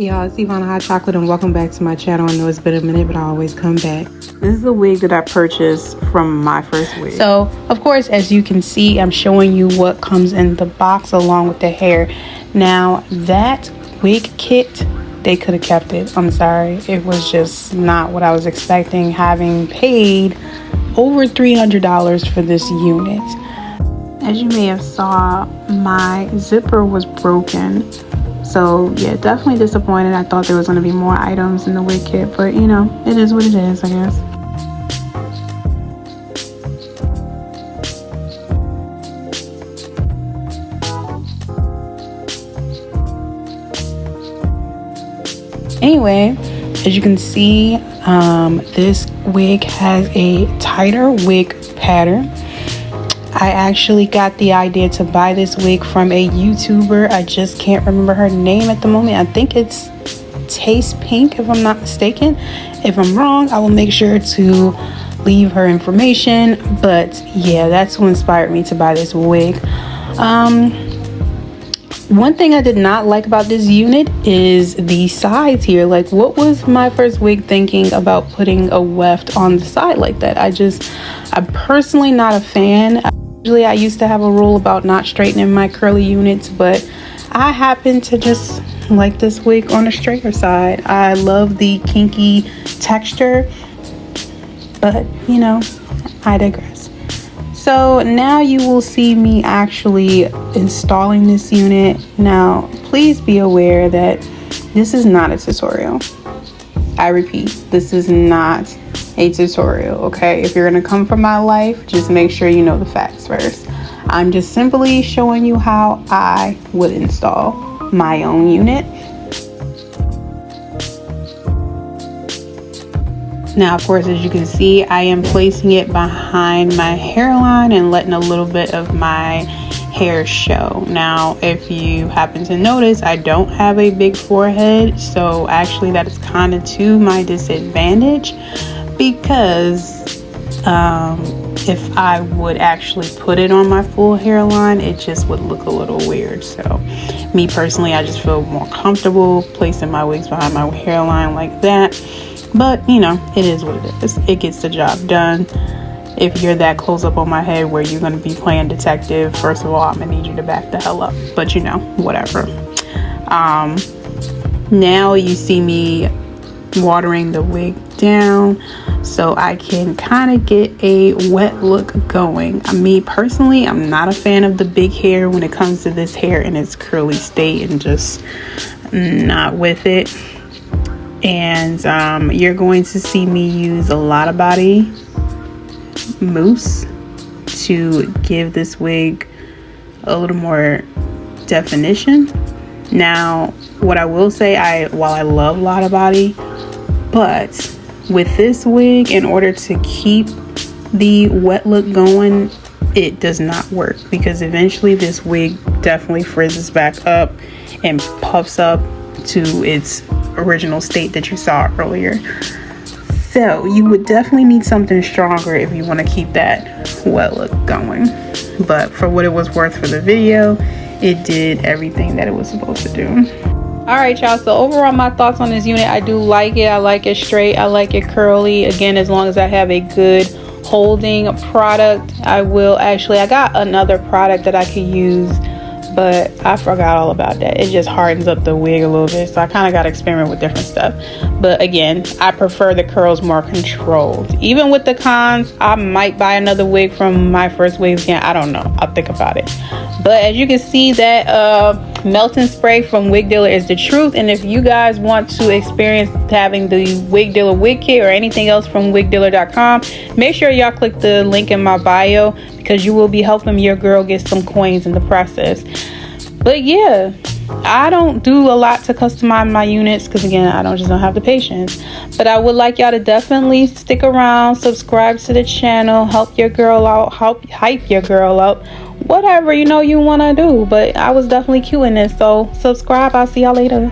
Hey y'all, it's Ivana Hot Chocolate and welcome back to my channel. I know it's been a minute, but I always come back. This is the wig that I purchased from MyFirstWig. So, of course, as you can see, I'm showing you what comes in the box along with the hair. Now, that wig kit, they could have kept it. I'm sorry. It was just not what I was expecting, having paid over $300 for this unit. As you may have saw, my zipper was broken. So yeah, definitely disappointed. I thought there was going to be more items in the wig kit, but you know, it is what it is, I guess. Anyway, as you can see, this wig has a tighter wig pattern. I actually got the idea to buy this wig from a YouTuber. I just can't remember her name at the moment. I think it's Taste Pink, if I'm not mistaken. If I'm wrong, I will make sure to leave her information. But yeah, that's what inspired me to buy this wig. One thing I did not like about this unit is the sides here. Like, what was MyFirstWig thinking about putting a weft on the side like that? I'm personally not a fan. Usually I used to have a rule about not straightening my curly units, but I happen to just like this wig on the straighter side. I love the kinky texture, but you know, I digress. So now you will see me actually installing this unit. Now, please be aware that this is not a tutorial. I repeat, this is not a tutorial, okay? If you're gonna come from my life, just make sure you know the facts first. I'm just simply showing you how I would install my own unit. Now, of course, as you can see, I am placing it behind my hairline and letting a little bit of my hair show. Now, if you happen to notice, I don't have a big forehead, so actually that is kind of to my disadvantage, because if I would actually put it on my full hairline, it just would look a little weird. So me personally, I just feel more comfortable placing my wigs behind my hairline like that. But you know, it is what it is. It gets the job done. If you're that close up on my head where you're going to be playing detective, first of all, I'm gonna need you to back the hell up, but you know, whatever. Now you see me watering the wig down so I can kind of get a wet look going. Me personally, I'm not a fan of the big hair when it comes to this hair in its curly state, and just not with it. And you're going to see me use a lot of body mousse to give this wig a little more definition. Now, what I will say, while I love a lot of body, but with this wig, in order to keep the wet look going, it does not work, because eventually this wig definitely frizzes back up and puffs up to its original state that you saw earlier. So you would definitely need something stronger if you want to keep that wet look going. But for what it was worth for the video, it did everything that it was supposed to do. All right, y'all, so overall my thoughts on this unit: I do like it. I like it straight, I like it curly. Again, as long as I have a good holding product, I got another product that I could use, but I forgot all about that. It just hardens up the wig a little bit, so I kind of got to experiment with different stuff. But again, I prefer the curls more controlled. Even with the cons, I might buy another wig from MyFirstWig again. I don't know, I'll think about it. But as you can see, that melting spray from Wigdealer is the truth. And if you guys want to experience having the Wigdealer wig kit or anything else from wigdealer.com, make sure y'all click the link in my bio, because you will be helping your girl get some coins in the process. But yeah, I don't do a lot to customize my units, because again, I don't have the patience. But I would like y'all to definitely stick around, subscribe to the channel, help your girl out, hype your girl up, whatever you know you want to do. But I was definitely cueing this, so subscribe. I'll see y'all later.